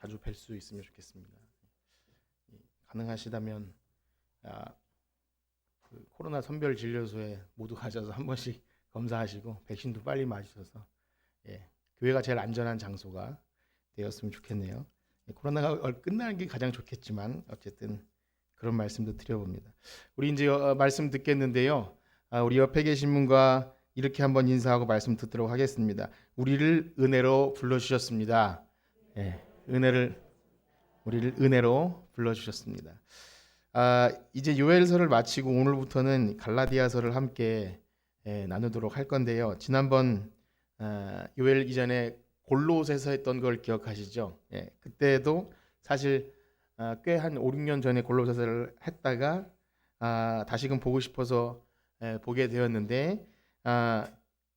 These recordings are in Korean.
자주 뵐 수 있으면 좋겠습니다. 가능하시다면 그 코로나 선별 진료소에 모두 가셔서 한 번씩 검사하시고 백신도 빨리 맞으셔서 교회가 제일 안전한 장소가 되었으면 좋겠네요. 코로나가 끝나는 게 가장 좋겠지만 어쨌든 그런 말씀도 드려봅니다. 우리 이제 말씀 듣겠는데요. 우리 옆에 계신 분과 이렇게 한번 인사하고 말씀 듣도록 하겠습니다. 우리를 은혜로 불러주셨습니다. 우리를 은혜로 불러주셨습니다. 이제 요엘서를 마치고 오늘부터는 갈라디아서를 함께 나누도록 할 건데요. 지난번 요엘 이전에 골로새서 했던 걸 기억하시죠? 그때도 사실 꽤 한 5, 6년 전에 골로새서를 했다가 다시금 보고 싶어서 보게 되었는데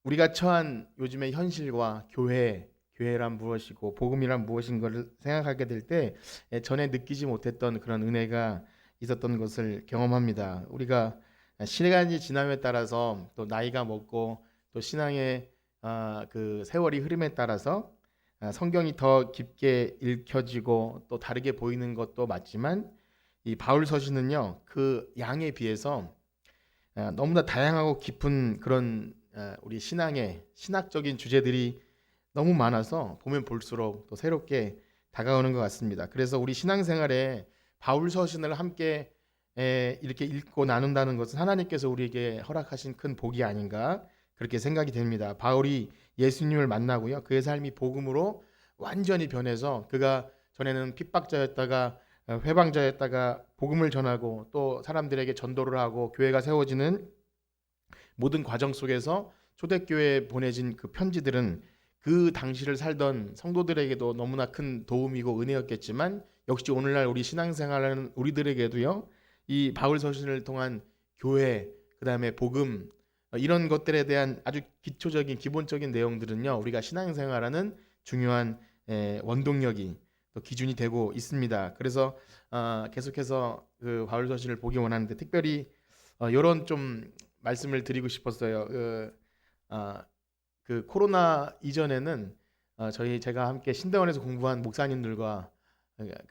우리가 처한 요즘의 현실과 교회란 무엇이고 복음이란 무엇인 것을 생각하게 될 때 전에 느끼지 못했던 그런 은혜가 있었던 것을 경험합니다. 우리가 시간이 지남에 따라서 또 나이가 먹고 또 신앙의 그 세월이 흐름에 따라서 성경이 더 깊게 읽혀지고 또 다르게 보이는 것도 맞지만 이 바울 서신은요 그 양에 비해서 너무나 다양하고 깊은 그런 우리 신앙의 신학적인 주제들이 너무 많아서 보면 볼수록 또 새롭게 다가오는 것 같습니다. 그래서 우리 신앙생활에 바울 서신을 함께 이렇게 읽고 나눈다는 것은 하나님께서 우리에게 허락하신 큰 복이 아닌가 그렇게 생각이 됩니다. 바울이 예수님을 만나고요. 그의 삶이 복음으로 완전히 변해서 그가 전에는 핍박자였다가 회방자였다가 복음을 전하고 또 사람들에게 전도를 하고 교회가 세워지는 모든 과정 속에서 초대교회에 보내진 그 편지들은 그 당시를 살던 성도들에게도 너무나 큰 도움이고 은혜였겠지만 역시 오늘날 우리 신앙생활하는 우리들에게도요. 이 바울 서신을 통한 교회, 그다음에 복음 이런 것들에 대한 아주 기초적인 기본적인 내용들은요. 우리가 신앙생활하는 중요한 원동력이 또 기준이 되고 있습니다. 그래서 계속해서 그 바울 서신을 보기 원하는데 특별히 이런 좀 말씀을 드리고 싶었어요. 그 코로나 이전에는 제가 함께 신대원에서 공부한 목사님들과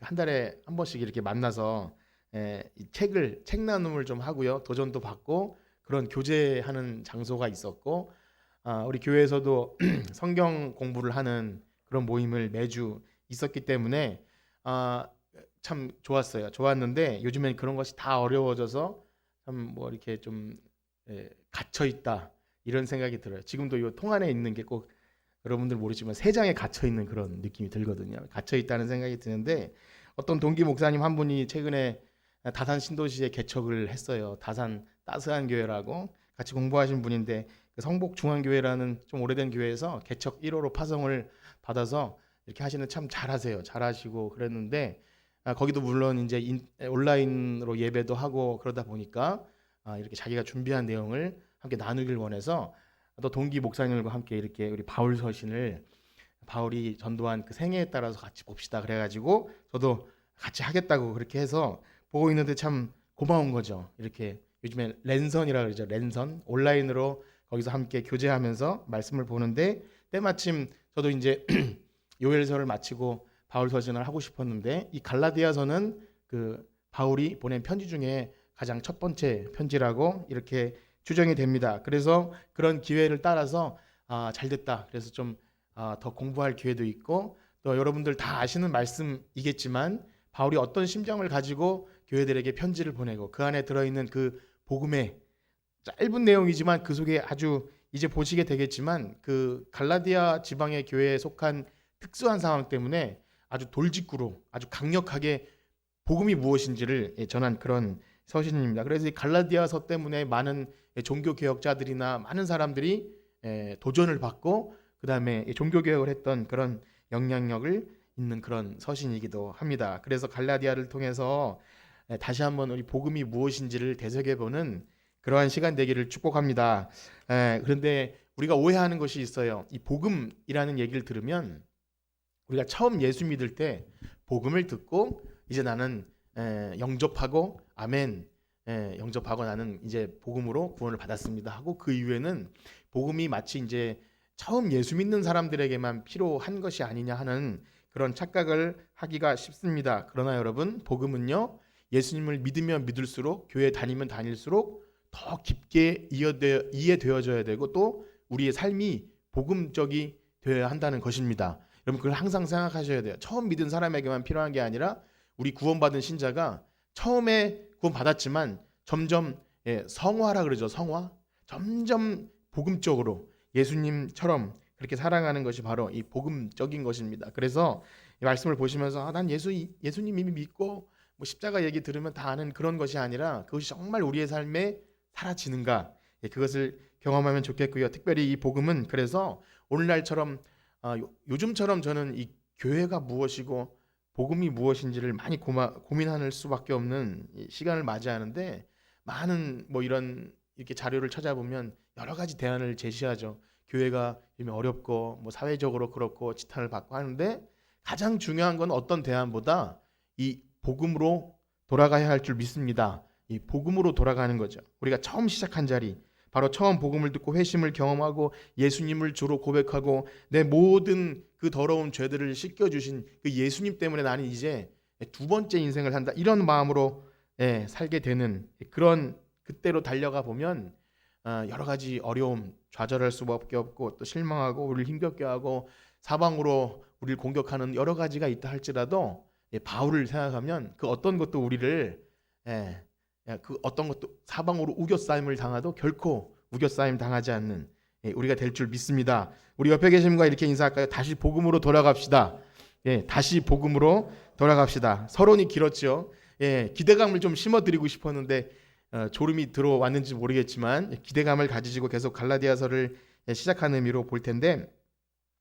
한 달에 한 번씩 이렇게 만나서 이 책 나눔을 좀 하고요. 도전도 받고 그런 교제하는 장소가 있었고 우리 교회에서도 성경 공부를 하는 그런 모임을 매주 있었기 때문에 참 좋았어요. 좋았는데 요즘엔 그런 것이 다 어려워져서 참 뭐 이렇게 좀 갇혀 있다 이런 생각이 들어요. 지금도 이 통 안에 있는 게 꼭 여러분들 모르지만 세 장에 갇혀 있는 그런 느낌이 들거든요. 갇혀 있다는 생각이 드는데 어떤 동기 목사님 한 분이 최근에 다산 신도시에 개척을 했어요. 다산 따스한 교회라고 같이 공부하신 분인데 그 성복 중앙교회라는 좀 오래된 교회에서 개척 1호로 파송을 받아서 이렇게 하시는 참 잘하세요. 잘하시고 그랬는데 거기도 물론 이제 온라인으로 예배도 하고 그러다 보니까 이렇게 자기가 준비한 내용을 함께 나누길 원해서 또 동기 목사님들과 함께 이렇게 우리 바울 서신을 바울이 전도한 그 생애에 따라서 같이 봅시다 그래가지고 저도 같이 하겠다고 그렇게 해서 보고 있는데 참 고마운 거죠. 이렇게 요즘에 랜선이라 그러죠. 랜선 온라인으로 거기서 함께 교제하면서 말씀을 보는데 때마침 저도 이제 요엘서를 마치고 바울 서신을 하고 싶었는데 이 갈라디아서는 그 바울이 보낸 편지 중에 가장 첫 번째 편지라고 이렇게 추정이 됩니다. 그래서 그런 기회를 따라서 잘 됐다. 그래서 좀 더 공부할 기회도 있고 또 여러분들 다 아시는 말씀이겠지만 바울이 어떤 심정을 가지고 교회들에게 편지를 보내고 그 안에 들어있는 그 복음의 짧은 내용이지만 그 속에 아주 이제 보시게 되겠지만 그 갈라디아 지방의 교회에 속한 특수한 상황 때문에 아주 돌직구로 아주 강력하게 복음이 무엇인지를 전한 그런 서신입니다. 그래서 이 갈라디아서 때문에 많은 종교 개혁자들이나 많은 사람들이 도전을 받고 그 다음에 종교 개혁을 했던 그런 영향력을 있는 그런 서신이기도 합니다. 그래서 갈라디아를 통해서 다시 한번 우리 복음이 무엇인지를 되새겨보는 그러한 시간 되기를 축복합니다. 그런데 우리가 오해하는 것이 있어요. 이 복음이라는 얘기를 들으면 우리가 처음 예수 믿을 때 복음을 듣고 이제 나는 영접하고 아멘 영접하고 나는 이제 복음으로 구원을 받았습니다 하고 그 이후에는 복음이 마치 이제 처음 예수 믿는 사람들에게만 필요한 것이 아니냐 하는 그런 착각을 하기가 쉽습니다. 그러나 여러분, 복음은요, 예수님을 믿으면 믿을수록, 교회 다니면 다닐수록 더 깊게 이해되어져야 되고 또 우리의 삶이 복음적이 되어야 한다는 것입니다. 여러분, 그걸 항상 생각하셔야 돼요. 처음 믿은 사람에게만 필요한 게 아니라 우리 구원받은 신자가 처음에 구원받았지만 점점 성화라 그러죠. 성화. 점점 복음적으로 예수님처럼 그렇게 살아가는 것이 바로 이 복음적인 것입니다. 그래서 이 말씀을 보시면서 난 예수님 이미 믿고 뭐 십자가 얘기 들으면 다 아는 그런 것이 아니라 그것이 정말 우리의 삶에 사라지는가, 그것을 경험하면 좋겠고요. 특별히 이 복음은 그래서 오늘날처럼 요즘처럼 저는 이 교회가 무엇이고 복음이 무엇인지를 많이 고민할 수밖에 없는 이 시간을 맞이하는데, 많은 뭐 이렇게 자료를 찾아보면 여러 가지 대안을 제시하죠. 교회가 요즘 어렵고 뭐 사회적으로 그렇고 지탄을 받고 하는데, 가장 중요한 건 어떤 대안보다 이 복음으로 돌아가야 할 줄 믿습니다. 이 복음으로 돌아가는 거죠. 우리가 처음 시작한 자리, 바로 처음 복음을 듣고 회심을 경험하고 예수님을 주로 고백하고 내 모든 그 더러운 죄들을 씻겨주신 그 예수님 때문에 나는 이제 두 번째 인생을 산다, 이런 마음으로 살게 되는 그런, 그때로 달려가 보면 여러 가지 어려움, 좌절할 수밖에 없고 또 실망하고 우리를 힘겹게 하고 사방으로 우리를 공격하는 여러 가지가 있다 할지라도 바울을 생각하면 그 어떤 것도 우리를 그 어떤 것도 사방으로 우겨싸임을 당하도 결코 우겨싸임 당하지 않는 우리가 될 줄 믿습니다. 우리 옆에 계신 분과 이렇게 인사할까요? 다시 복음으로 돌아갑시다. 다시 복음으로 돌아갑시다. 서론이 길었죠. 기대감을 좀 심어드리고 싶었는데 졸음이 들어왔는지 모르겠지만 기대감을 가지시고 계속 갈라디아서를 시작하는 의미로 볼 텐데,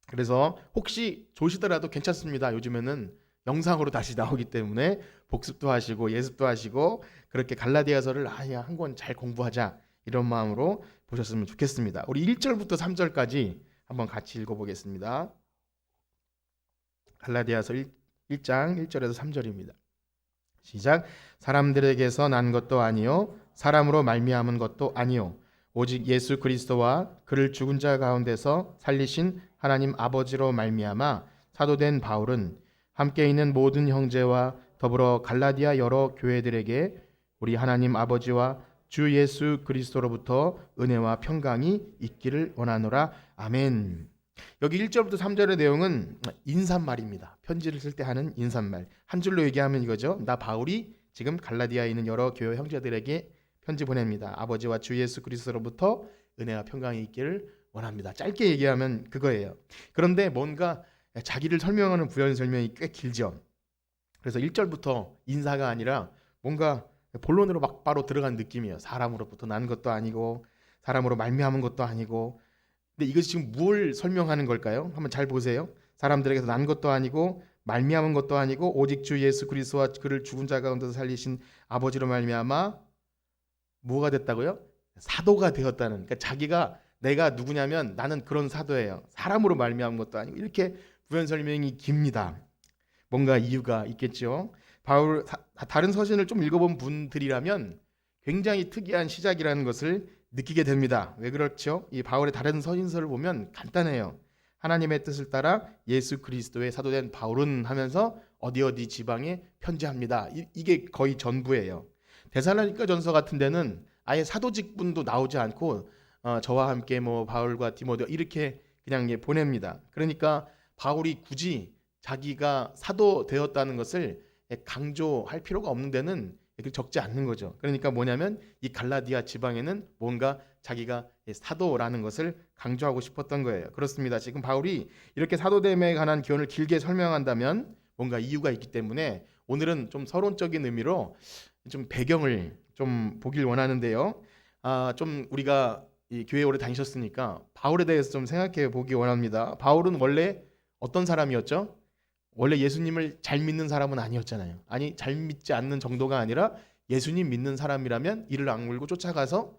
그래서 혹시 조시더라도 괜찮습니다. 요즘에는 영상으로 다시 나오기 때문에 복습도 하시고 예습도 하시고 그렇게 갈라디아서를 한 권 잘 공부하자, 이런 마음으로 보셨으면 좋겠습니다. 우리 1절부터 3절까지 한번 같이 읽어보겠습니다. 갈라디아서 1장 1절에서 3절입니다. 시작. 사람들에게서 난 것도 아니요 사람으로 말미암은 것도 아니요 오직 예수 그리스도와 그를 죽은 자 가운데서 살리신 하나님 아버지로 말미암아 사도된 바울은 함께 있는 모든 형제와 더불어 갈라디아 여러 교회들에게 우리 하나님 아버지와 주 예수 그리스도로부터 은혜와 평강이 있기를 원하노라. 아멘. 여기 1절부터 3절의 내용은 인사말입니다. 편지를 쓸 때 하는 인사말. 한 줄로 얘기하면 이거죠. 나 바울이 지금 갈라디아에 있는 여러 교회 형제들에게 편지 보냅니다. 아버지와 주 예수 그리스도로부터 은혜와 평강이 있기를 원합니다. 짧게 얘기하면 그거예요. 그런데 뭔가 자기를 설명하는 부연 설명이 꽤 길죠. 그래서 1절부터 인사가 아니라 뭔가 본론으로 막 바로 들어간 느낌이에요. 사람으로부터 난 것도 아니고 사람으로 말미암은 것도 아니고. 근데 이것이 지금 뭘 설명하는 걸까요? 한번 잘 보세요. 사람들에게서 난 것도 아니고 말미암은 것도 아니고 오직 주 예수 그리스도와 그를 죽은 자 가운데서 살리신 아버지로 말미암아 뭐가 됐다고요? 사도가 되었다는. 그러니까 자기가 내가 누구냐면 나는 그런 사도예요. 사람으로 말미암은 것도 아니고. 이렇게 부연 설명이 깁니다. 뭔가 이유가 있겠죠. 바울 다른 서신을 좀 읽어본 분들이라면 굉장히 특이한 시작이라는 것을 느끼게 됩니다. 왜 그렇죠? 이 바울의 다른 서신서를 보면 간단해요. 하나님의 뜻을 따라 예수 그리스도의 사도된 바울은 하면서 어디 지방에 편지합니다. 이게 거의 전부예요. 데살로니가 전서 같은 데는 아예 사도직분도 나오지 않고 저와 함께 뭐 바울과 디모데 이렇게 그냥 보냅니다. 그러니까 바울이 굳이 자기가 사도 되었다는 것을 강조할 필요가 없는 데는 적지 않는 거죠. 그러니까 뭐냐면 이 갈라디아 지방에는 뭔가 자기가 사도라는 것을 강조하고 싶었던 거예요. 그렇습니다. 지금 바울이 이렇게 사도됨에 관한 기원을 길게 설명한다면 뭔가 이유가 있기 때문에 오늘은 좀 서론적인 의미로 좀 배경을 좀 보길 원하는데요. 좀 우리가 이 교회 오래 다니셨으니까 바울에 대해서 좀 생각해 보기 원합니다. 바울은 원래 어떤 사람이었죠? 원래 예수님을 잘 믿는 사람은 아니었잖아요. 아니, 잘 믿지 않는 정도가 아니라 예수님 믿는 사람이라면 이를 악물고 쫓아가서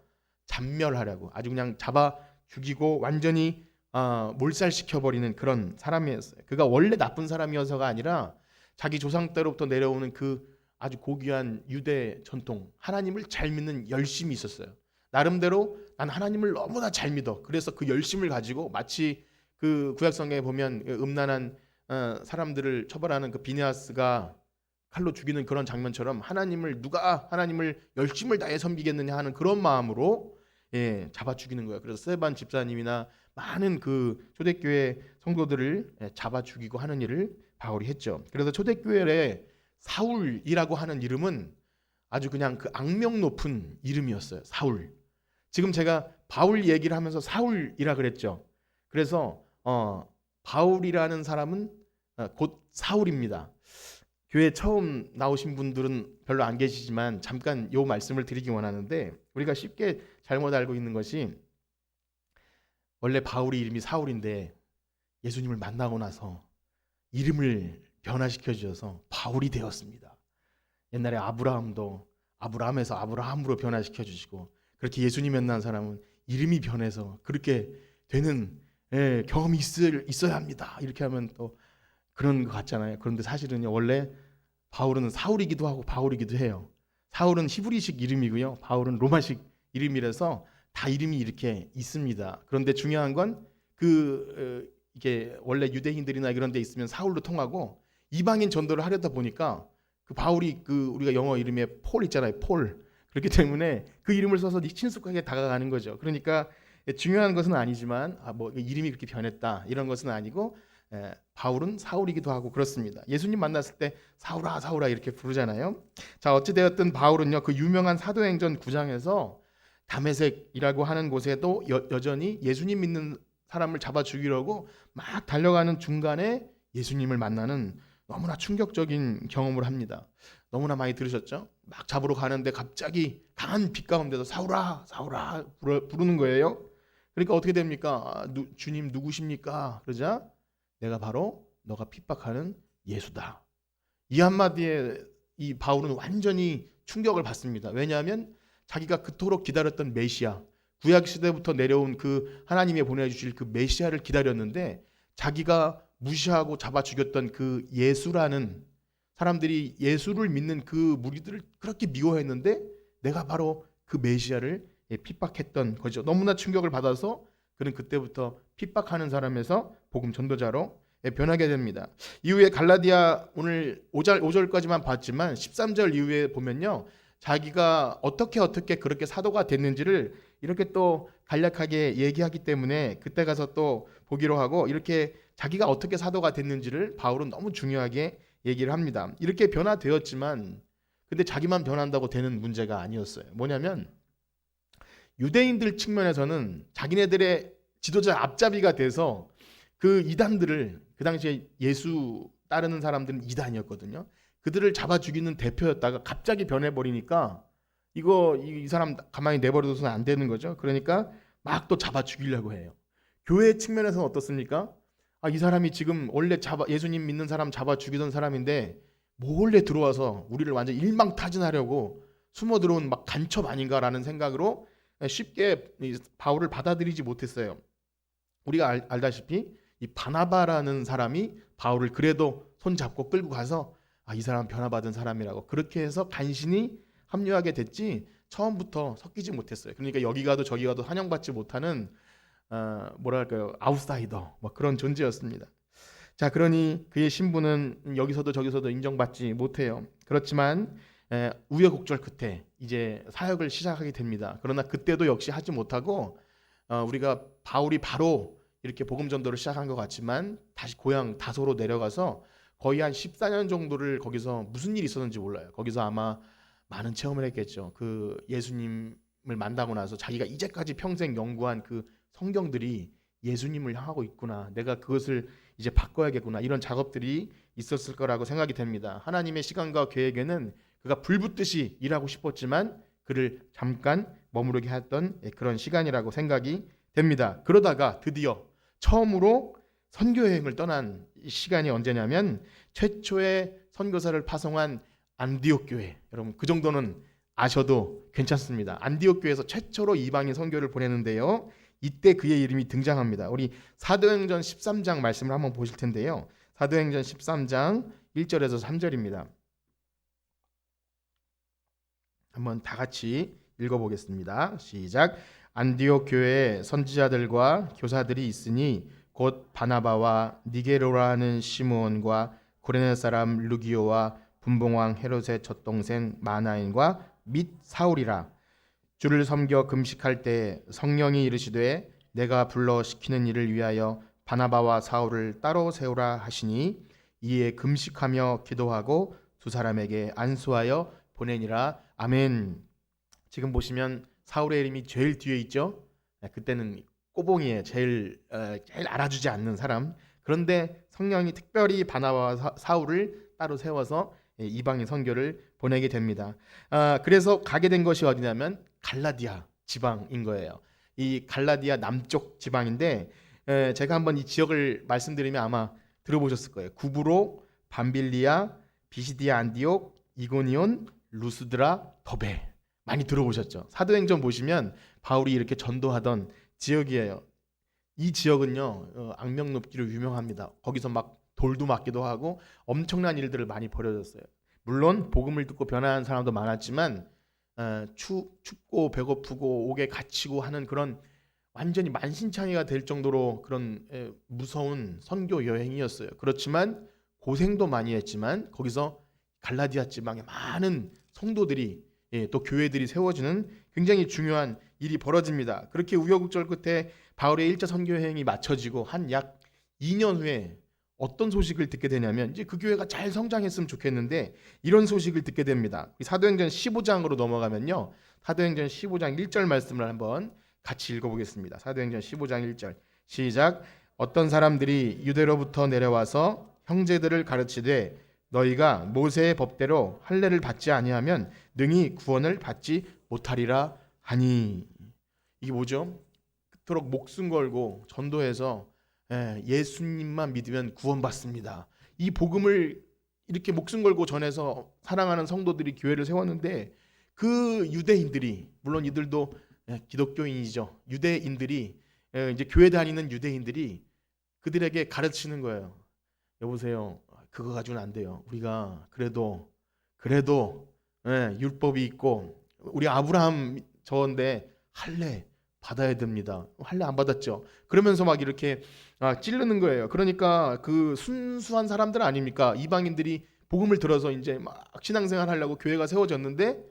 잔멸하려고 아주 그냥 잡아 죽이고 완전히 몰살시켜버리는 그런 사람이었어요. 그가 원래 나쁜 사람이어서가 아니라 자기 조상 때로부터 내려오는 그 아주 고귀한 유대 전통, 하나님을 잘 믿는 열심이 있었어요. 나름대로 난 하나님을 너무나 잘 믿어. 그래서 그 열심을 가지고 마치 그 구약 성경에 보면 음란한 사람들을 처벌하는 그 비네아스가 칼로 죽이는 그런 장면처럼 누가 하나님을 열심을 다해 섬기겠느냐 하는 그런 마음으로 잡아 죽이는 거예요. 그래서 스데반 집사님이나 많은 그 초대교회 성도들을 잡아 죽이고 하는 일을 바울이 했죠. 그래서 초대교회에 사울이라고 하는 이름은 아주 그냥 그 악명 높은 이름이었어요. 사울. 지금 제가 바울 얘기를 하면서 사울이라 그랬죠. 그래서 바울이라는 사람은 곧 사울입니다. 교회 처음 나오신 분들은 별로 안 계시지만 잠깐 요 말씀을 드리기 원하는데, 우리가 쉽게 잘못 알고 있는 것이 원래 바울이 이름이 사울인데 예수님을 만나고 나서 이름을 변화시켜 주셔서 바울이 되었습니다. 옛날에 아브라함도 아브라함에서 아브라함으로 변화시켜 주시고, 그렇게 예수님 만난 사람은 이름이 변해서 그렇게 되는 경험이 있어야 합니다. 이렇게 하면 또 그런 것 같잖아요. 그런데 사실은요, 원래 바울은 사울이기도 하고 바울이기도 해요. 사울은 히브리식 이름이고요, 바울은 로마식 이름이라서 다 이름이 이렇게 있습니다. 그런데 중요한 건 이게 원래 유대인들이나 이런 데 있으면 사울로 통하고, 이방인 전도를 하려다 보니까 그 바울이 우리가 영어 이름에 폴 있잖아요. 폴. 그렇기 때문에 그 이름을 써서 친숙하게 다가가는 거죠. 그러니까 중요한 것은 아니지만 뭐 이름이 그렇게 변했다 이런 것은 아니고, 바울은 사울이기도 하고 그렇습니다. 예수님 만났을 때 사울아 사울아 이렇게 부르잖아요. 자, 어찌 되었든 바울은요, 그 유명한 사도행전 9장에서 다메섹이라고 하는 곳에도 여전히 예수님 믿는 사람을 잡아 죽이려고 막 달려가는 중간에 예수님을 만나는 너무나 충격적인 경험을 합니다. 너무나 많이 들으셨죠? 막 잡으러 가는데 갑자기 강한 빛 가운데서 사울아 사울아 부르는 거예요. 그러니까 어떻게 됩니까? 주님 누구십니까? 그러자 내가 바로 너가 핍박하는 예수다. 이 한마디에 이 바울은 완전히 충격을 받습니다. 왜냐하면 자기가 그토록 기다렸던 메시아, 구약 시대부터 내려온 그 하나님이 보내주실 그 메시아를 기다렸는데, 자기가 무시하고 잡아 죽였던 그 예수라는, 사람들이 예수를 믿는 그 무리들을 그렇게 미워했는데 내가 바로 그 메시아를 핍박했던 거죠. 너무나 충격을 받아서 그는 그때부터 핍박하는 사람에서 복음 전도자로 변하게 됩니다. 이후에 갈라디아 오늘 5절까지만 봤지만 13절 이후에 보면요, 자기가 어떻게 그렇게 사도가 됐는지를 이렇게 또 간략하게 얘기하기 때문에 그때 가서 또 보기로 하고, 이렇게 자기가 어떻게 사도가 됐는지를 바울은 너무 중요하게 얘기를 합니다. 이렇게 변화되었지만 근데 자기만 변한다고 되는 문제가 아니었어요. 뭐냐면 유대인들 측면에서는 자기네들의 지도자 앞잡이가 돼서 그 이단들을, 그 당시에 예수 따르는 사람들은 이단이었거든요. 그들을 잡아 죽이는 대표였다가 갑자기 변해버리니까 이 사람 가만히 내버려둬서는 안 되는 거죠. 그러니까 막 또 잡아 죽이려고 해요. 교회 측면에서는 어떻습니까? 이 사람이 지금 원래 예수님 믿는 사람 잡아 죽이던 사람인데 몰래 들어와서 우리를 완전 일망타진하려고 숨어 들어온 막 간첩 아닌가라는 생각으로 쉽게 바울을 받아들이지 못했어요. 우리가 알다시피 이 바나바라는 사람이 바울을 그래도 손 잡고 끌고 가서 이 사람 변화받은 사람이라고 그렇게 해서 간신히 합류하게 됐지, 처음부터 섞이지 못했어요. 그러니까 여기 가도 저기 가도 환영받지 못하는 뭐랄까요, 아웃사이더 뭐 그런 존재였습니다. 자, 그러니 그의 신분은 여기서도 저기서도 인정받지 못해요. 그렇지만 우여곡절 끝에 이제 사역을 시작하게 됩니다. 그러나 그때도 역시 하지 못하고 우리가 바울이 바로 이렇게 복음 전도를 시작한 것 같지만 다시 고향 다소로 내려가서 거의 한 14년 정도를 거기서 무슨 일이 있었는지 몰라요. 거기서 아마 많은 체험을 했겠죠. 그 예수님을 만나고 나서 자기가 이제까지 평생 연구한 그 성경들이 예수님을 향하고 있구나, 내가 그것을 이제 바꿔야겠구나, 이런 작업들이 있었을 거라고 생각이 됩니다. 하나님의 시간과 계획에는 그가 불붙듯이 일하고 싶었지만 그를 잠깐 머무르게 했던 그런 시간이라고 생각이 됩니다. 그러다가 드디어 처음으로 선교 여행을 떠난 시간이 언제냐면 최초의 선교사를 파송한 안디옥 교회. 여러분 그 정도는 아셔도 괜찮습니다. 안디옥 교회에서 최초로 이방인 선교를 보내는데요, 이때 그의 이름이 등장합니다. 우리 사도행전 13장 말씀을 한번 보실 텐데요, 사도행전 13장 1절에서 3절입니다. 한번 다 같이 읽어보겠습니다. 시작. 안디옥 교회에 선지자들과 교사들이 있으니 곧 바나바와 니게로라는 시므온과 구레네 사람 루기오와 분봉왕 헤롯의 젖동생 마나인과 및 사울이라. 주를 섬겨 금식할 때 성령이 이르시되 내가 불러 시키는 일을 위하여 바나바와 사울을 따로 세우라 하시니 이에 금식하며 기도하고 두 사람에게 안수하여 보내니라. 아멘. 지금 보시면 사울의 이름이 제일 뒤에 있죠. 그때는 꼬봉이에 제일 알아주지 않는 사람. 그런데 성령이 특별히 바나바와 사울을 따로 세워서 이방인 선교를 보내게 됩니다. 그래서 가게 된 것이 어디냐면 갈라디아 지방인 거예요. 이 갈라디아 남쪽 지방인데 제가 한번 이 지역을 말씀드리면 아마 들어보셨을 거예요. 구브로, 밤빌리아, 비시디아 안디옥, 이고니온, 루스드라, 더베. 많이 들어보셨죠? 사도행전 보시면 바울이 이렇게 전도하던 지역이에요. 이 지역은요 악명 높기로 유명합니다. 거기서 막 돌도 맞기도 하고 엄청난 일들을 많이 벌여졌어요. 물론 복음을 듣고 변화한 사람도 많았지만 춥고 배고프고 옥에 갇히고 하는 그런 완전히 만신창이가 될 정도로 그런 무서운 선교 여행이었어요. 그렇지만 고생도 많이 했지만 거기서 갈라디아 지방에 많은 성도들이 또 교회들이 세워지는 굉장히 중요한 일이 벌어집니다. 그렇게 우여곡절 끝에 바울의 1차 선교 여행이 마쳐지고 한 약 2년 후에 어떤 소식을 듣게 되냐면 이제 그 교회가 잘 성장했으면 좋겠는데 이런 소식을 듣게 됩니다. 사도행전 15장으로 넘어가면요. 사도행전 15장 1절 말씀을 한번 같이 읽어보겠습니다. 사도행전 15장 1절 시작. 어떤 사람들이 유대로부터 내려와서 형제들을 가르치되 너희가 모세의 법대로 할례를 받지 아니하면 능히 구원을 받지 못하리라 하니. 이게 뭐죠? 그토록 목숨 걸고 전도해서 예수님만 믿으면 구원받습니다. 이 복음을 이렇게 목숨 걸고 전해서 사랑하는 성도들이 교회를 세웠는데 그 유대인들이, 물론 이들도 기독교인이죠. 유대인들이 이제 교회 다니는 유대인들이 그들에게 가르치는 거예요. 여보세요. 그거 가지고는 안 돼요. 우리가 그래도 율법이 있고 우리 아브라함 저인데 할례 받아야 됩니다. 할례 안 받았죠. 그러면서 막 이렇게 찌르는 거예요. 그러니까 그 순수한 사람들 아닙니까? 이방인들이 복음을 들어서 이제 막 신앙생활 하려고 교회가 세워졌는데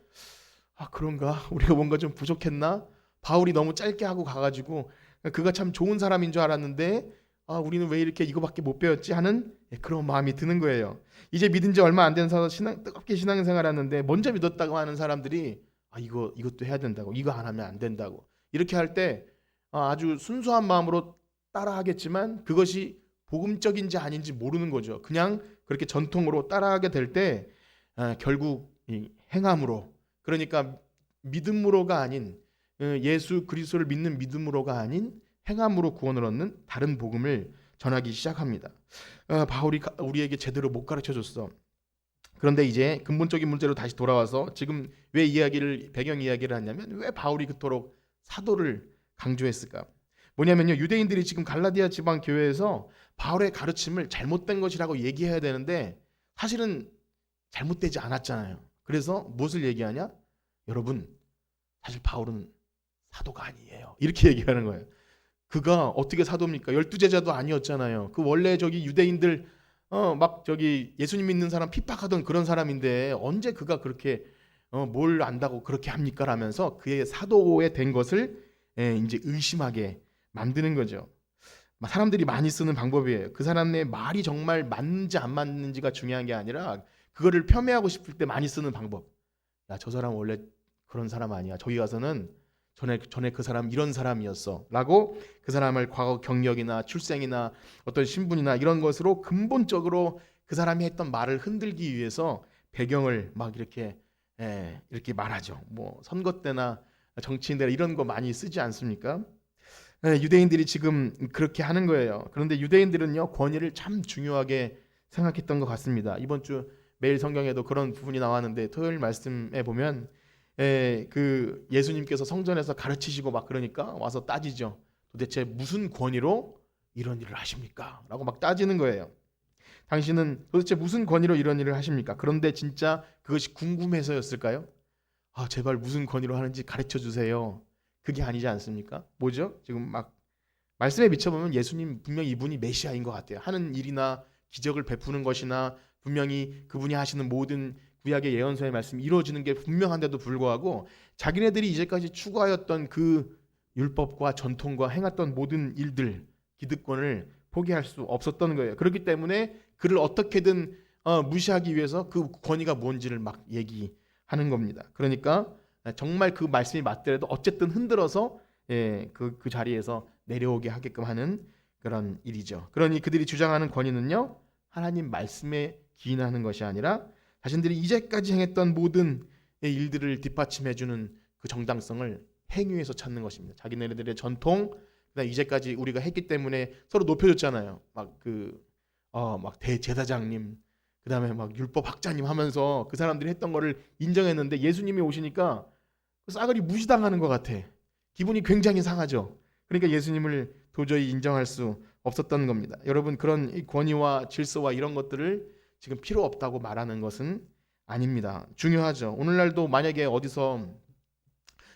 그런가? 우리가 뭔가 좀 부족했나? 바울이 너무 짧게 하고 가가지고 그가 참 좋은 사람인 줄 알았는데 우리는 왜 이렇게 이거밖에 못 배웠지 하는 그런 마음이 드는 거예요. 이제 믿은 지 얼마 안 된 사람 뜨겁게 신앙생활 하는데 먼저 믿었다고 하는 사람들이 이것도 해야 된다고, 이거 안 하면 안 된다고 이렇게 할 때 아주 순수한 마음으로 따라하겠지만 그것이 복음적인지 아닌지 모르는 거죠. 그냥 그렇게 전통으로 따라하게 될 때 결국 이 행함으로, 그러니까 믿음으로가 아닌 예수 그리스도를 믿는 믿음으로가 아닌 행함으로 구원을 얻는 다른 복음을 전하기 시작합니다. 바울이 우리에게 제대로 못 가르쳐 줬어. 그런데 이제 근본적인 문제로 다시 돌아와서 지금 왜 배경 이야기를 하냐면 왜 바울이 그토록 사도를 강조했을까? 뭐냐면요, 유대인들이 지금 갈라디아 지방 교회에서 바울의 가르침을 잘못된 것이라고 얘기해야 되는데 사실은 잘못되지 않았잖아요. 그래서 무엇을 얘기하냐? 여러분, 사실 바울은 사도가 아니에요. 이렇게 얘기하는 거예요. 그가 어떻게 사도입니까? 12제자도 아니었잖아요. 그 원래 유대인들 예수님 믿는 사람 핍박하던 그런 사람인데 언제 그가 그렇게 뭘 안다고 그렇게 합니까? 라면서 그의 사도에 된 것을 이제 의심하게 만드는 거죠. 사람들이 많이 쓰는 방법이에요. 그 사람의 말이 정말 맞는지 안 맞는지가 중요한 게 아니라 그거를 폄훼하고 싶을 때 많이 쓰는 방법. 야, 저 사람 원래 그런 사람 아니야. 저기 가서는 전에 그 사람 이런 사람이었어 라고 그 사람을 과거 경력이나 출생이나 어떤 신분이나 이런 것으로 근본적으로 그 사람이 했던 말을 흔들기 위해서 배경을 막 이렇게 말하죠. 뭐 선거 때나 정치인들 이런 거 많이 쓰지 않습니까? 유대인들이 지금 그렇게 하는 거예요. 그런데 유대인들은요, 권위를 참 중요하게 생각했던 것 같습니다. 이번 주 매일 성경에도 그런 부분이 나왔는데 토요일 말씀에 보면 그 예수님께서 성전에서 가르치시고 막 그러니까 와서 따지죠. 도대체 무슨 권위로 이런 일을 하십니까? 라고 막 따지는 거예요. 당신은 도대체 무슨 권위로 이런 일을 하십니까? 그런데 진짜 그것이 궁금해서였을까요? 제발 무슨 권위로 하는지 가르쳐 주세요. 그게 아니지 않습니까? 뭐죠? 지금 막 말씀에 비춰보면 예수님 분명히 이분이 메시아인 것 같아요. 하는 일이나 기적을 베푸는 것이나 분명히 그분이 하시는 모든 구약의 예언서의 말씀이 이루어지는 게 분명한데도 불구하고 자기네들이 이제까지 추구하였던 그 율법과 전통과 행했던 모든 일들, 기득권을 포기할 수 없었던 거예요. 그렇기 때문에 그를 어떻게든 무시하기 위해서 그 권위가 뭔지를 막 얘기하는 겁니다. 그러니까 정말 그 말씀이 맞더라도 어쨌든 흔들어서 그 자리에서 내려오게 하게끔 하는 그런 일이죠. 그러니 그들이 주장하는 권위는요, 하나님 말씀에 기인하는 것이 아니라 자신들이 이제까지 행했던 모든 일들을 뒷받침해주는 그 정당성을 행위에서 찾는 것입니다. 자기네들의 전통, 그다음 이제까지 우리가 했기 때문에 서로 높여줬잖아요. 막 대제사장님, 그다음에 막 율법 학자님 하면서 그 사람들이 했던 거를 인정했는데 예수님이 오시니까 싸그리 무시당하는 것 같아. 기분이 굉장히 상하죠. 그러니까 예수님을 도저히 인정할 수 없었던 겁니다. 여러분, 그런 권위와 질서와 이런 것들을 지금 필요 없다고 말하는 것은 아닙니다. 중요하죠. 오늘날도 만약에 어디서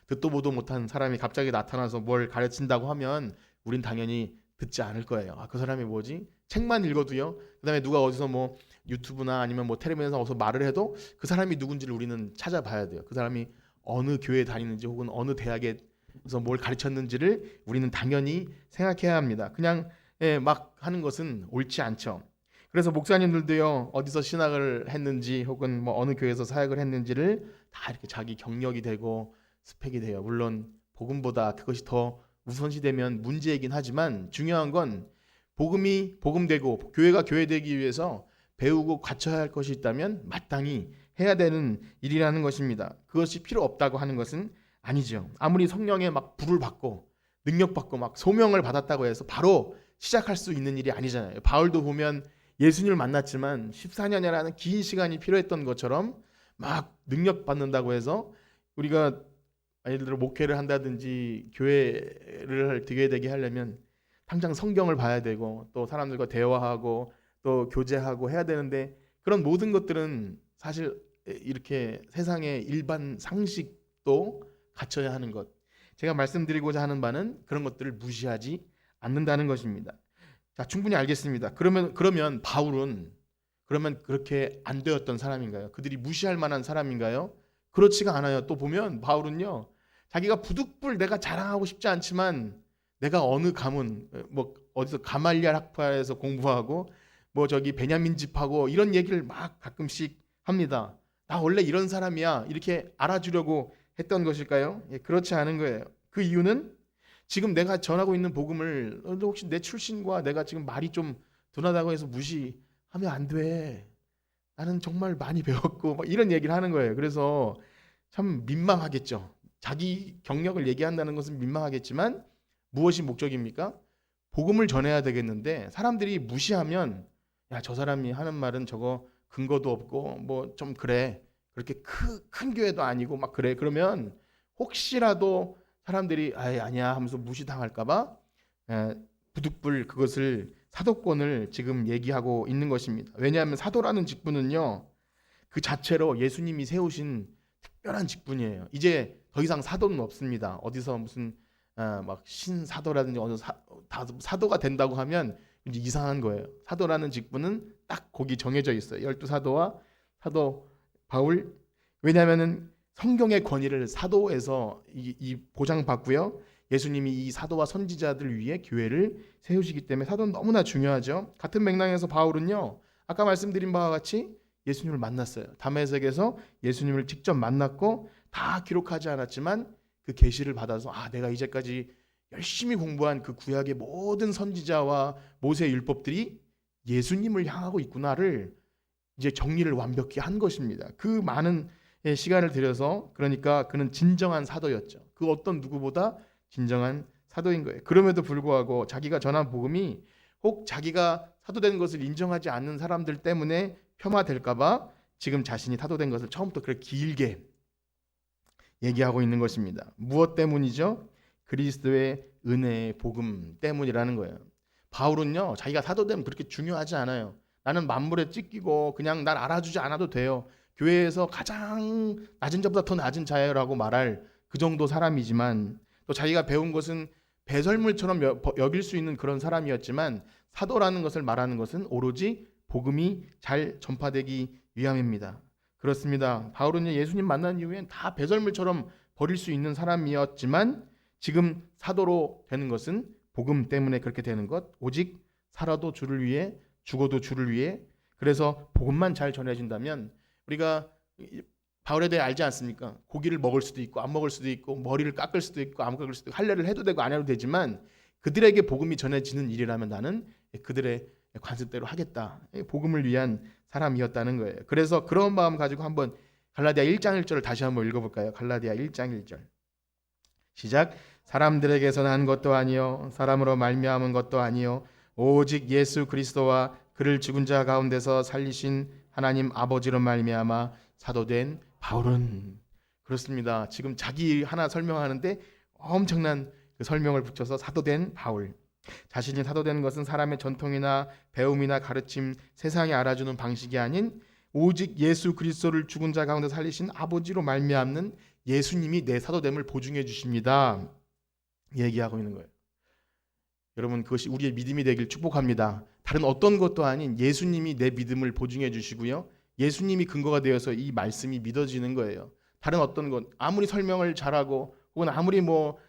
듣도 보도 못한 사람이 갑자기 나타나서 뭘 가르친다고 하면 우린 당연히 듣지 않을 거예요. 그 사람이 뭐지? 책만 읽어도요. 그다음에 누가 어디서 뭐 유튜브나 아니면 뭐 텔레비전에서 어디서 말을 해도 그 사람이 누군지를 우리는 찾아봐야 돼요. 그 사람이 어느 교회에 다니는지 혹은 어느 대학에서 뭘 가르쳤는지를 우리는 당연히 생각해야 합니다. 그냥 막 하는 것은 옳지 않죠. 그래서 목사님들도요, 어디서 신학을 했는지 혹은 뭐 어느 교회에서 사역을 했는지를 다 이렇게 자기 경력이 되고 스펙이 돼요. 물론 복음보다 그것이 더 우선시되면 문제이긴 하지만 중요한 건 복음이 복음되고 교회가 교회되기 위해서 배우고 갖춰야 할 것이 있다면 마땅히 해야 되는 일이라는 것입니다. 그것이 필요 없다고 하는 것은 아니죠. 아무리 성령의 막 불을 받고 능력 받고 막 소명을 받았다고 해서 바로 시작할 수 있는 일이 아니잖아요. 바울도 보면 예수님을 만났지만 14년이라는 긴 시간이 필요했던 것처럼 막 능력 받는다고 해서 우리가 예를 들어 목회를 한다든지 교회를 되게 하려면 당장 성경을 봐야 되고 또 사람들과 대화하고 또 교제하고 해야 되는데 그런 모든 것들은 사실 이렇게 세상의 일반 상식도 갖춰야 하는 것. 제가 말씀드리고자 하는 바는 그런 것들을 무시하지 않는다는 것입니다. 자, 충분히 알겠습니다. 그러면 바울은 그러면 그렇게 안 되었던 사람인가요? 그들이 무시할 만한 사람인가요? 그렇지가 않아요. 또 보면 바울은요, 자기가 부득불 내가 자랑하고 싶지 않지만 내가 어느 가문 뭐 어디서 가말리알 학파에서 공부하고 뭐 저기 베냐민 집하고 이런 얘기를 막 가끔씩 합니다. 나 원래 이런 사람이야 이렇게 알아주려고 했던 것일까요? 그렇지 않은 거예요. 그 이유는 지금 내가 전하고 있는 복음을 혹시 내 출신과 내가 지금 말이 좀 둔하다고 해서 무시하면 안 돼. 나는 정말 많이 배웠고 막 이런 얘기를 하는 거예요. 그래서 참 민망하겠죠. 자기 경력을 얘기한다는 것은 민망하겠지만 무엇이 목적입니까? 복음을 전해야 되겠는데 사람들이 무시하면 야, 저 사람이 하는 말은 저거 근거도 없고 뭐 좀 그래. 그렇게 큰 교회도 아니고 막 그래. 그러면 혹시라도 사람들이 아니야 하면서 무시당할까 봐 부득불 그것을 사도권을 지금 얘기하고 있는 것입니다. 왜냐하면 사도라는 직분은요, 그 자체로 예수님이 세우신 특별한 직분이에요. 이제 더 이상 사도는 없습니다. 어디서 무슨 막 신사도라든지 어느 사도가 된다고 하면 이제 이상한 거예요. 사도라는 직분은 딱 거기 정해져 있어요. 12사도와 사도 바울. 왜냐하면은 성경의 권위를 사도에서 이 보장받고요. 예수님이 이 사도와 선지자들 위해 교회를 세우시기 때문에 사도는 너무나 중요하죠. 같은 맥락에서 바울은요, 아까 말씀드린 바와 같이 예수님을 만났어요. 다메섹에서 예수님을 직접 만났고 다 기록하지 않았지만 그 계시를 받아서 내가 이제까지 열심히 공부한 그 구약의 모든 선지자와 모세의 율법들이 예수님을 향하고 있구나를 이제 정리를 완벽히 한 것입니다. 그 많은 시간을 들여서, 그러니까 그는 진정한 사도였죠. 그 어떤 누구보다 진정한 사도인 거예요. 그럼에도 불구하고 자기가 전한 복음이 혹 자기가 사도된 것을 인정하지 않는 사람들 때문에 폄하될까 봐 지금 자신이 사도된 것을 처음부터 그렇게 길게 얘기하고 있는 것입니다. 무엇 때문이죠? 그리스도의 은혜의 복음 때문이라는 거예요. 바울은요, 자기가 사도되면 그렇게 중요하지 않아요. 나는 만물에 찢기고 그냥 날 알아주지 않아도 돼요. 교회에서 가장 낮은 자보다 더 낮은 자예요라고 말할 그 정도 사람이지만 또 자기가 배운 것은 배설물처럼 여길 수 있는 그런 사람이었지만 사도라는 것을 말하는 것은 오로지 복음이 잘 전파되기 위함입니다. 그렇습니다. 바울은 예수님 만난 이후엔 다 배설물처럼 버릴 수 있는 사람이었지만 지금 사도로 되는 것은 복음 때문에 그렇게 되는 것, 오직 살아도 주를 위해 죽어도 주를 위해. 그래서 복음만 잘 전해진다면 우리가 바울에 대해 알지 않습니까? 고기를 먹을 수도 있고 안 먹을 수도 있고 머리를 깎을 수도 있고 안 깎을 수도 있고 할례를 해도 되고 안 해도 되지만 그들에게 복음이 전해지는 일이라면 나는 그들의 관습대로 하겠다. 복음을 위한 사람이었다는 거예요. 그래서 그런 마음 가지고 한번 갈라디아 1장 1절을 다시 한번 읽어볼까요? 갈라디아 1장 1절 시작. 사람들에게서 난 것도 아니요 사람으로 말미암은 것도 아니요 오직 예수 그리스도와 그를 죽은 자 가운데서 살리신 하나님 아버지로 말미암아 사도된 바울은. 그렇습니다. 지금 자기 하나 설명하는데 엄청난 그 설명을 붙여서 사도된 바울. 자신이 사도되는 것은 사람의 전통이나 배움이나 가르침, 세상이 알아주는 방식이 아닌 오직 예수 그리스도를 죽은 자 가운데 살리신 아버지로 말미암는 예수님이 내 사도됨을 보증해 주십니다. 얘기하고 있는 거예요. 여러분, 그것이 우리의 믿음이 되길 축복합니다. 다른 어떤 것도 아닌 예수님이 내 믿음을 보증해 주시고요, 예수님이 근거가 되어서 이 말씀이 믿어지는 거예요. 다른 어떤 것, 아무리 설명을 잘하고 혹은 아무리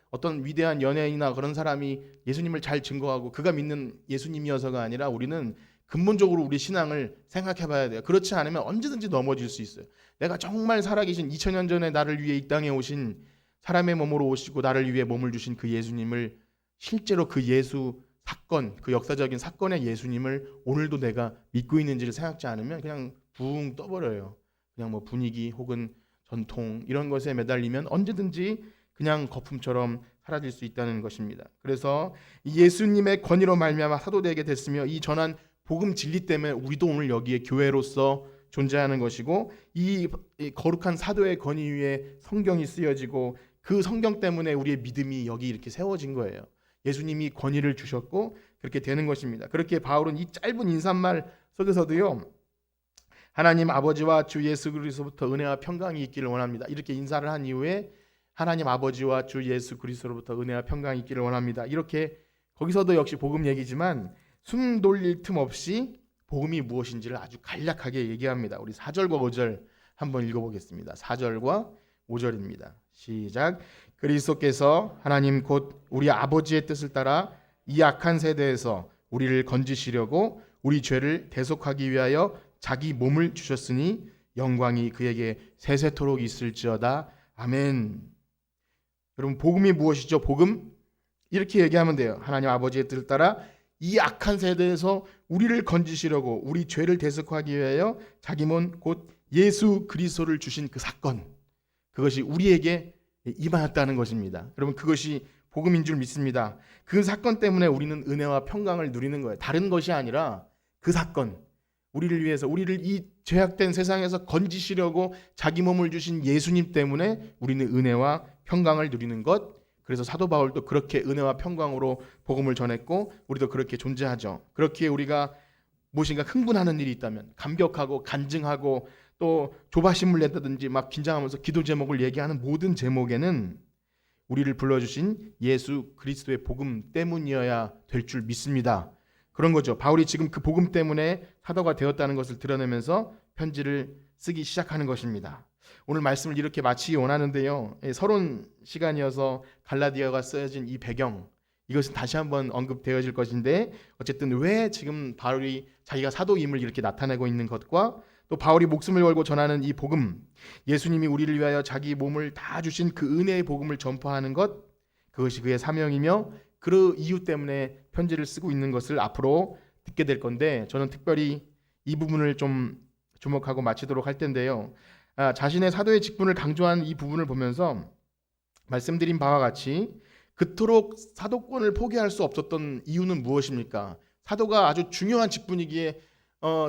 어떤 위대한 연예인이나 그런 사람이 예수님을 잘 증거하고 그가 믿는 예수님이어서가 아니라 우리는 근본적으로 우리 신앙을 생각해 봐야 돼요. 그렇지 않으면 언제든지 넘어질 수 있어요. 내가 정말 살아계신 2000년 전에 나를 위해 이 땅에 오신 사람의 몸으로 오시고 나를 위해 몸을 주신 그 예수님을, 실제로 그 예수 사건, 그 역사적인 사건의 예수님을 오늘도 내가 믿고 있는지를 생각지 않으면 그냥 붕 떠버려요. 그냥 분위기 혹은 전통 이런 것에 매달리면 언제든지 그냥 거품처럼 사라질 수 있다는 것입니다. 그래서 예수님의 권위로 말미암아 사도되게 됐으며 이 전한 복음 진리 때문에 우리도 오늘 여기에 교회로서 존재하는 것이고, 이 거룩한 사도의 권위 위에 성경이 쓰여지고 그 성경 때문에 우리의 믿음이 여기 이렇게 세워진 거예요. 예수님이 권위를 주셨고 그렇게 되는 것입니다. 그렇게 바울은 이 짧은 인사말 속에서도요, 하나님 아버지와 주 예수 그리스도로부터 은혜와 평강이 있기를 원합니다. 이렇게 인사를 한 이후에 하나님 아버지와 주 예수 그리스도로부터 은혜와 평강이 있기를 원합니다. 이렇게 거기서도 역시 복음 얘기지만 숨 돌릴 틈 없이 복음이 무엇인지를 아주 간략하게 얘기합니다. 우리 4절과 5절 한번 읽어보겠습니다. 4절과 5절입니다. 시작. 그리스도께서 하나님 곧 우리 아버지의 뜻을 따라 이 악한 세대에서 우리를 건지시려고 우리 죄를 대속하기 위하여 자기 몸을 주셨으니 영광이 그에게 세세토록 있을지어다. 아멘. 여러분, 복음이 무엇이죠? 복음? 이렇게 얘기하면 돼요. 하나님 아버지의 뜻을 따라 이 악한 세대에서 우리를 건지시려고 우리 죄를 대속하기 위하여 자기 몸 곧 예수 그리스도를 주신 그 사건, 그것이 우리에게 임하였다는 것입니다. 여러분, 그것이 복음인 줄 믿습니다. 그 사건 때문에 우리는 은혜와 평강을 누리는 거예요. 다른 것이 아니라 그 사건, 우리를 위해서, 우리를 이 죄악된 세상에서 건지시려고 자기 몸을 주신 예수님 때문에 우리는 은혜와 평강을 누리는 것. 그래서 사도 바울도 그렇게 은혜와 평강으로 복음을 전했고 우리도 그렇게 존재하죠. 그렇기에 우리가 무엇인가 흥분하는 일이 있다면, 감격하고 간증하고 또 조바심을 낸다든지 막 긴장하면서 기도 제목을 얘기하는 모든 제목에는 우리를 불러주신 예수 그리스도의 복음 때문이어야 될 줄 믿습니다. 그런 거죠. 바울이 지금 그 복음 때문에 사도가 되었다는 것을 드러내면서 편지를 쓰기 시작하는 것입니다. 오늘 말씀을 이렇게 마치기 원하는데요, 서론 시간이어서 갈라디아가 쓰여진 이 배경, 이것은 다시 한번 언급되어질 것인데, 어쨌든 왜 지금 바울이 자기가 사도임을 이렇게 나타내고 있는 것과 또 바울이 목숨을 걸고 전하는 이 복음, 예수님이 우리를 위하여 자기 몸을 다 주신 그 은혜의 복음을 전파하는 것, 그것이 그의 사명이며 그 이유 때문에 편지를 쓰고 있는 것을 앞으로 듣게 될 건데, 저는 특별히 이 부분을 좀 주목하고 마치도록 할 텐데요, 자신의 사도의 직분을 강조한 이 부분을 보면서 말씀드린 바와 같이 그토록 사도권을 포기할 수 없었던 이유는 무엇입니까? 사도가 아주 중요한 직분이기에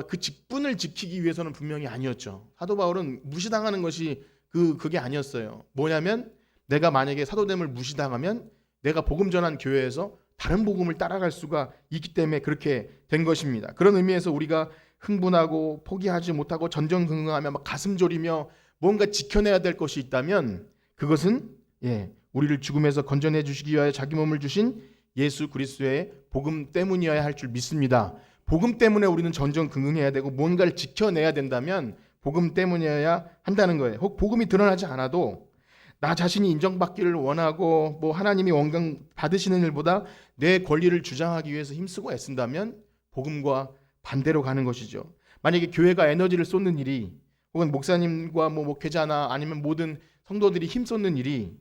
그 직분을 지키기 위해서는 분명히 아니었죠. 사도 바울은 무시당하는 것이 그게 아니었어요. 뭐냐면 내가 만약에 사도됨을 무시당하면 내가 복음 전한 교회에서 다른 복음을 따라갈 수가 있기 때문에 그렇게 된 것입니다. 그런 의미에서 우리가 흥분하고 포기하지 못하고 전전긍긍하며 막 가슴 졸이며 뭔가 지켜내야 될 것이 있다면 그것은 우리를 죽음에서 건져내 주시기 위하여 자기 몸을 주신 예수 그리스도의 복음 때문이어야 할 줄 믿습니다. 복음 때문에 우리는 전전긍긍해야 되고 뭔가를 지켜내야 된다면 복음 때문이어야 한다는 거예요. 혹 복음이 드러나지 않아도 나 자신이 인정받기를 원하고 뭐 하나님이 원강 받으시는 일보다 내 권리를 주장하기 위해서 힘쓰고 애쓴다면 복음과 반대로 가는 것이죠. 만약에 교회가 에너지를 쏟는 일이 혹은 목사님과 뭐 목회자나 아니면 모든 성도들이 힘쏟는 일이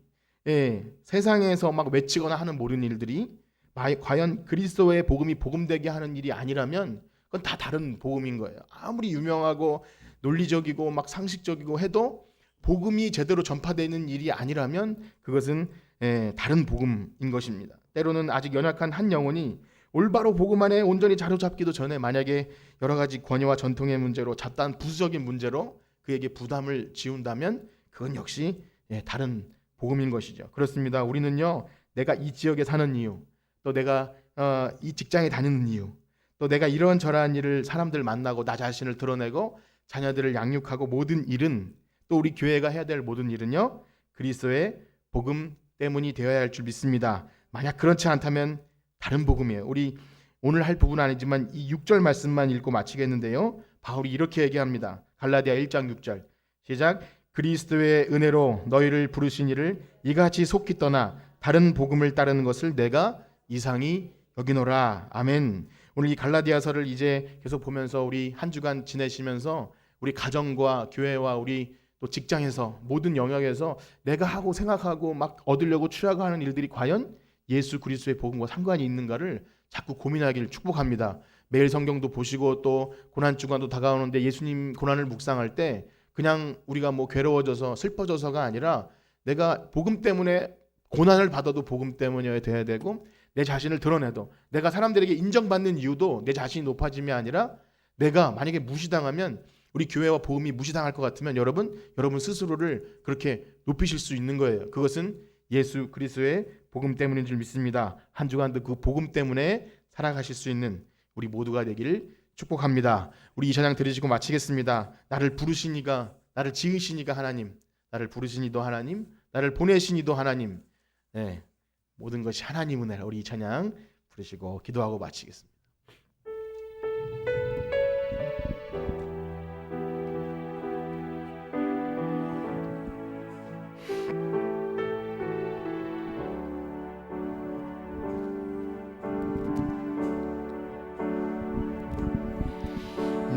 세상에서 막 외치거나 하는 모든 일들이 과연 그리스도의 복음이 복음되게 하는 일이 아니라면 그건 다 다른 복음인 거예요. 아무리 유명하고 논리적이고 막 상식적이고 해도 복음이 제대로 전파되는 일이 아니라면 그것은 다른 복음인 것입니다. 때로는 아직 연약한 한 영혼이 올바로 복음 안에 온전히 자리잡기도 전에 만약에 여러 가지 권위와 전통의 문제로 잡다한 부수적인 문제로 그에게 부담을 지운다면 그건 역시 다른 복음인 것이죠. 그렇습니다. 우리는요, 내가 이 지역에 사는 이유, 또 내가 이 직장에 다니는 이유, 또 내가 이런저런 일을 사람들 만나고 나 자신을 드러내고 자녀들을 양육하고 모든 일은, 또 우리 교회가 해야 될 모든 일은요, 그리스도의 복음 때문이 되어야 할 줄 믿습니다. 만약 그렇지 않다면 다른 복음이에요. 우리 오늘 할 부분은 아니지만 이 6절 말씀만 읽고 마치겠는데요, 바울이 이렇게 얘기합니다. 갈라디아 1장 6절 시작. 그리스도의 은혜로 너희를 부르신 이를 이같이 속히 떠나 다른 복음을 따르는 것을 내가 이상히 여기노라. 아멘. 오늘 이 갈라디아서를 이제 계속 보면서 우리 한 주간 지내시면서 우리 가정과 교회와 우리 또 직장에서 모든 영역에서 내가 하고 생각하고 막 얻으려고 취하고하는 일들이 과연 예수 그리스도의 복음과 상관이 있는가를 자꾸 고민하기를 축복합니다. 매일 성경도 보시고 또 고난 주간도 다가오는데 예수님 고난을 묵상할 때 그냥 우리가 뭐 괴로워져서 슬퍼져서가 아니라 내가 복음 때문에 고난을 받아도 복음 때문이어야 돼야 되고, 내 자신을 드러내도 내가 사람들에게 인정받는 이유도 내 자신이 높아짐이 아니라 내가 만약에 무시당하면, 우리 교회와 복음이 무시당할 것 같으면 여러분 스스로를 그렇게 높이실 수 있는 거예요. 그것은 예수 그리스도의 복음 때문인 줄 믿습니다. 한 주간도 그 복음 때문에 살아가실 수 있는 우리 모두가 되기를 축복합니다. 우리 이 찬양 들으시고 마치겠습니다. 나를 부르시니가, 나를 지으시니가 하나님, 나를 부르시니도 하나님, 나를 보내시니도 하나님, 모든 것이 하나님 은혜라. 우리 이 찬양 부르시고 기도하고 마치겠습니다.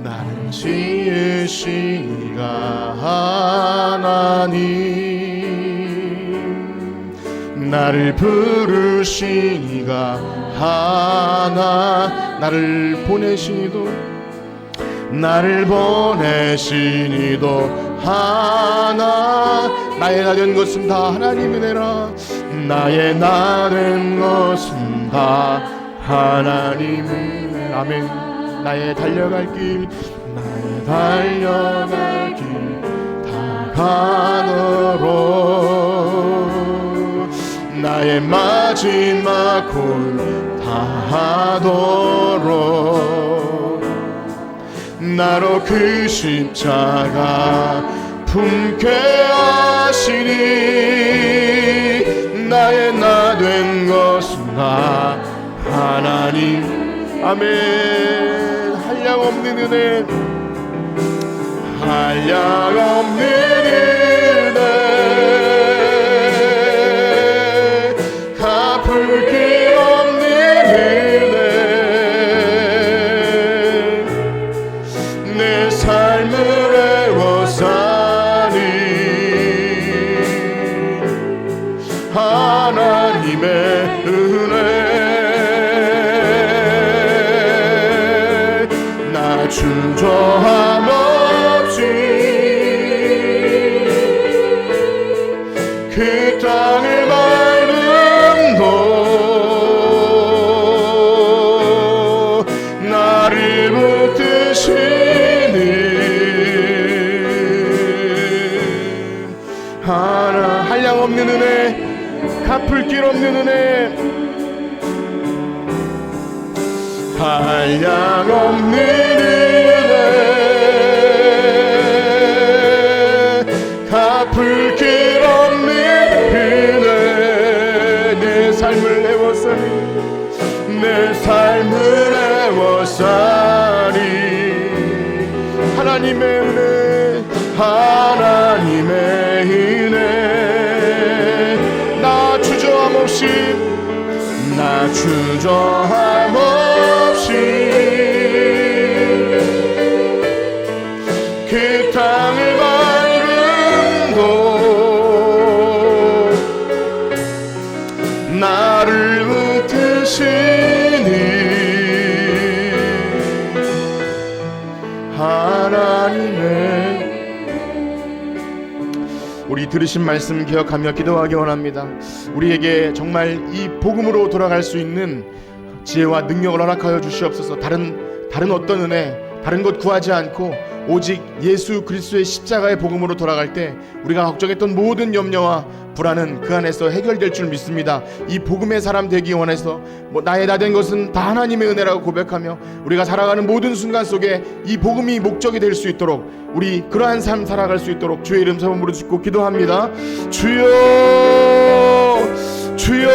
나를 지으시니가 하나님, 나를 부르시니가 하나, 나를 보내시니도 하나. 나의 나 된 것은 다 하나님 은혜라. 나의 나 된 것은 다 하나님 은혜. 아멘. 나의 달려갈 길 다가도록, 나의 마지막 골 다하도록, 나로 그 십자가 품게 하시니, 나의 나 된 것은 다 하나님. 아멘. 한량없는 은혜, 한량없는 은혜, 갚을 길 없는 은혜, 내 삶을 애워 사니 하나님의 은혜. 주저함 없이 그 땅을 밟음도 나를 붙드시니 하나. 한량없는 은혜, 갚을 길 없는 은혜, 한량없는 은혜, 갚을 길 없는 은혜, 하나님의 은혜 나 주저함 없이 그 땅을 밟은 곳 나를 붙드시니 하나님의 우리 들으신 말씀 기억하며 기도하기 원합니다. 우리에게 정말 이 복음으로 돌아갈 수 있는 지혜와 능력을 허락하여 주시옵소서. 다른 어떤 은혜, 다른 것 구하지 않고 오직 예수 그리스도의 십자가의 복음으로 돌아갈 때 우리가 걱정했던 모든 염려와 불안은 그 안에서 해결될 줄 믿습니다. 이 복음의 사람 되기 원해서 나의 나 된 것은 다 하나님의 은혜라고 고백하며 우리가 살아가는 모든 순간 속에 이 복음이 목적이 될 수 있도록 우리 그러한 삶 살아갈 수 있도록 주의 이름 사모으로 짓고 기도합니다. 주여 주여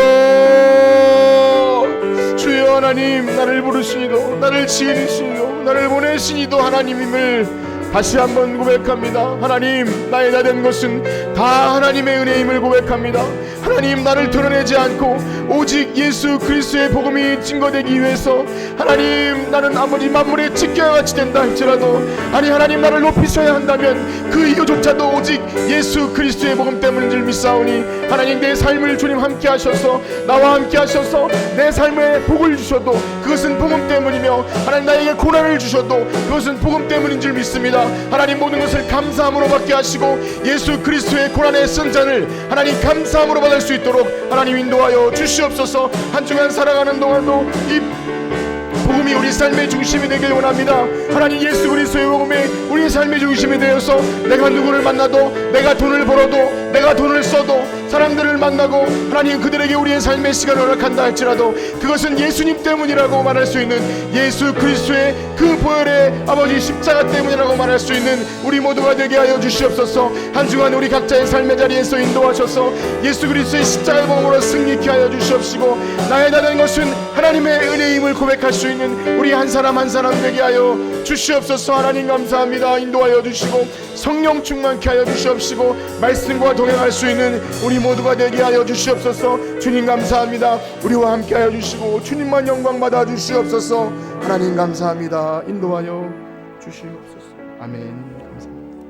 주여 하나님, 나를 부르시니도 나를 지으시니도 나를 보내시니도 하나님임을 다시 한번 고백합니다. 하나님, 나의 나 된 것은 다 하나님의 은혜임을 고백합니다. 하나님, 나를 드러내지 않고 오직 예수 그리스도의 복음이 증거되기 위해서 하나님, 나는 아무리 만물의 집게와 같이 된다 할지라도 아니 하나님, 나를 높이셔야 한다면 그 이유조차도 오직 예수 그리스도의 복음 때문인 줄 믿사오니 하나님, 내 삶을 주님 함께 하셔서 나와 함께 하셔서 내 삶에 복을 주셔도 그것은 복음 때문이며 하나님, 나에게 고난을 주셔도 그것은 복음 때문인 줄 믿습니다. 하나님, 모든 것을 감사함으로 받게 하시고 예수 그리스도의 고난의 쓴 잔을 하나님 감사함으로 받을 수 있도록 하나님 인도하여 주시옵소서. 한 주간 살아가는 동안도 이 복음이 우리 삶의 중심이 되길 원합니다. 하나님, 예수 그리스도의 복음이 우리 삶의 중심이 되어서 내가 누구를 만나도, 내가 돈을 벌어도, 내가 돈을 써도, 사람들을 만나고 하나님 그들에게 우리의 삶의 시간을 허락한다 할지라도 그것은 예수님 때문이라고 말할 수 있는, 예수 그리스도의 그 보혈의 아버지 십자가 때문이라고 말할 수 있는 우리 모두가 되게 하여 주시옵소서. 한 주간 우리 각자의 삶의 자리에서 인도하셔서 예수 그리스도의 십자가의 복음으로 승리케 하여 주시옵시고 나의 나 된 것은 하나님의 은혜임을 고백할 수 있는 우리 한 사람 한 사람 되게 하여 주시옵소서. 하나님 감사합니다. 인도하여 주시고 성령 충만케 하여 주시옵시고 말씀과 동행할 수 있는 우리 모두가 되게 하여 주시옵소서. 주님 감사합니다. 우리와 함께 하여 주시고 주님만 영광 받아 주시옵소서. 하나님 감사합니다. 인도하여 주시옵소서. 아멘. 감사합니다.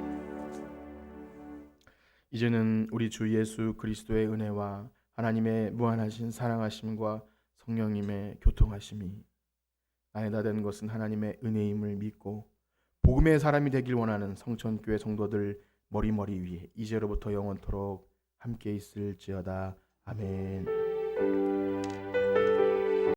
이제는 우리 주 예수 그리스도의 은혜와 하나님의 무한하신 사랑하심과 성령님의 교통하심이 나의 나 된 것은 하나님의 은혜임을 믿고 복음의 사람이 되길 원하는 성천교회 성도들 머리머리 위에 이제로부터 영원토록 함께 있을지어다. 아멘.